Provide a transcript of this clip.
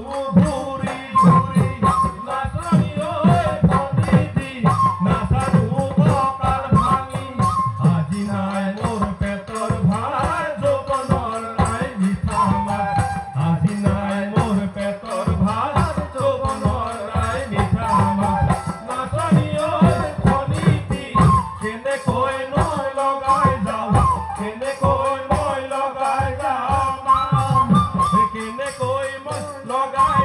ভুৰি ভুৰি নাচনি ওই পন্ডিতি নাচাৰু কপাল ভাঙি আজি নাই মোৰ পেটৰ ভাত যৌবনৰ নাই মিঠা মাত আজি নাই মোৰ পেটৰ ভাত যৌবনৰ নাই মিঠা মাত নাচনি ওই পন্ডিতি কেনেকৈ মই লগাই যাওঁ কেনেকৈ মই লগাই যাওঁ কেনেকৈ মই লগাই